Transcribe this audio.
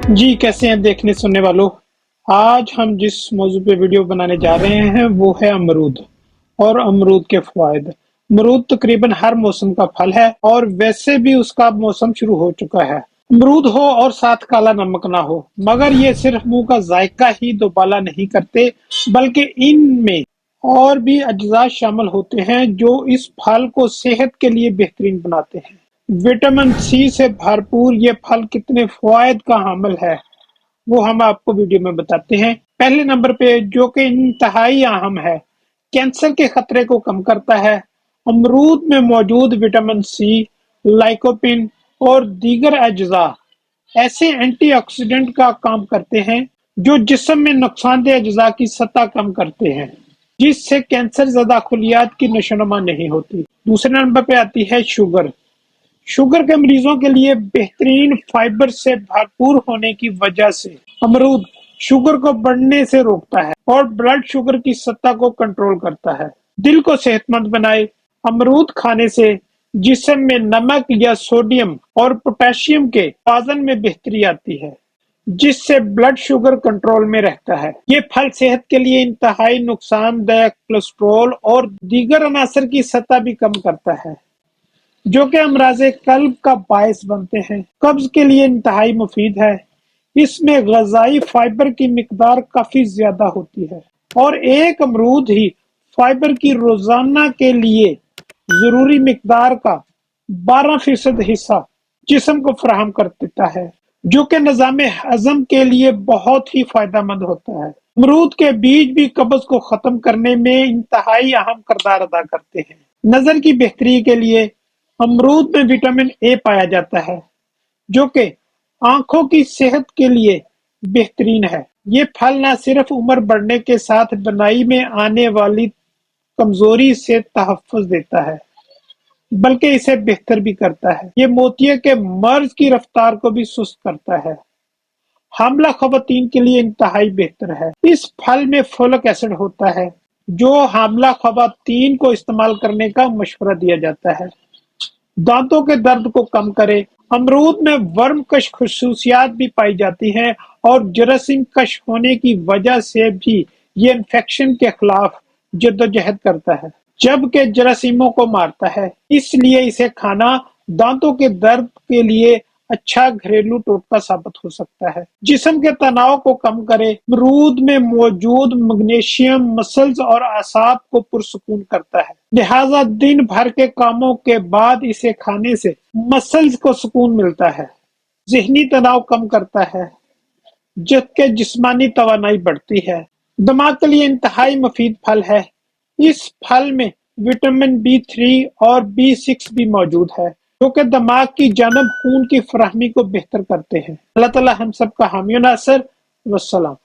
جی कैसे हैं देखने सुनने वालों। आज हम जिस मौजू पे वीडियो बनाने जा रहे हैं वो है अमरूद और अमरूद के फायदे। अमरूद तकरीबन हर मौसम का फल है और वैसे भी उसका मौसम शुरू हो चुका है। अमरूद हो और साथ काला नमक ना हो, मगर ये सिर्फ मुंह का जायका ही दोबाला नहीं करते, बल्कि इनमें और भी अज्जा शामिल होते हैं जो इस फल को सेहत के लिए बेहतरीन बनाते हैं। विटामिन सी से भरपूर ये फल कितने फायद का हामिल है वो हम आपको वीडियो में बताते हैं। पहले नंबर पे जो कि इंतहाई अहम है, कैंसर के खतरे को कम करता है। अमरूद में मौजूद विटामिन सी, लाइकोपिन और दीगर अज्जा ऐसे एंटीऑक्सीडेंट का काम करते हैं जो जिस्म में नुकसानदेह अज्जा की सतह कम करते हैं, जिससे कैंसर ज़दा खुलियात की नशोनुमा नहीं होती। दूसरे नंबर पे आती है शुगर। शुगर के मरीजों के लिए बेहतरीन फाइबर से भरपूर होने की वजह से अमरूद शुगर को बढ़ने से रोकता है और ब्लड शुगर की सतह को कंट्रोल करता है। दिल को सेहतमंद बनाए। अमरूद खाने से जिस्म में नमक या सोडियम और पोटेशियम के तवाज़ुन में बेहतरी आती है, जिससे ब्लड शुगर कंट्रोल में रहता है। ये फल सेहत के लिए इंतहाई नुकसानदायक कोलेस्ट्रॉल और दीगर अनासर की सतह भी कम करता है, जो कि अमराज़े कल्ब का बायस बनते हैं। कब्ज के लिए इंतहाई मुफीद है। इसमें ग़िज़ाई फाइबर की मिकदार काफी ज्यादा होती है और एक अमरूद ही फाइबर की रोजाना के लिए जरूरी मिकदार का 12% हिस्सा जिस्म को फराहम कर देता है, जो कि निज़ाम हज़म के लिए बहुत ही फायदेमंद होता है। अमरूद के बीज भी कब्ज को खत्म करने में इंतहाई अहम किरदार अदा करते हैं। नजर की बेहतरी के लिए अमरूद में विटामिन ए पाया जाता है, जो कि आंखों की सेहत के लिए बेहतरीन है। ये फल न सिर्फ उम्र बढ़ने के साथ बनाई में आने वाली कमजोरी से तहफ़्फ़ुज़ देता है, बल्कि इसे बेहतर भी करता है। ये मोतिये के मर्ज की रफ्तार को भी सुस्त करता है। हामला ख़वातीन के लिए इंतहाई बेहतर है। इस फल में फोलिक एसिड होता है, जो हामला ख़वातीन को इस्तेमाल करने का मशवरा दिया जाता है। दांतों के दर्द को कम करे। अमरूद में वर्म कश खसूसियात भी पाई जाती हैं और जरासीम कश होने की वजह से भी ये इन्फेक्शन के खिलाफ जद्दोजहद करता है, जबकि जरासीमों को मारता है। इसलिए इसे खाना दांतों के दर्द के लिए अच्छा घरेलू टोटका साबित हो सकता है। जिस्म के तनाव को कम करे। अमरूद में मौजूद मैग्नीशियम मसल्स और आसाब को पुरसुकून करता है, लिहाजा दिन भर के कामों के बाद इसे खाने से मसल्स को सुकून मिलता है। ज़हनी तनाव कम करता है, जबकि जिस्मानी तवानाई बढ़ती है। दिमाग के लिए इंतहाई मुफीद फल है। इस फल में विटामिन B3 और B6 भी मौजूद है, जो कि दिमाग की जानब खून की फराहमी को बेहतर करते हैं। अल्लाह ताला हम सब का हामी और नासिर। वस्सलाम।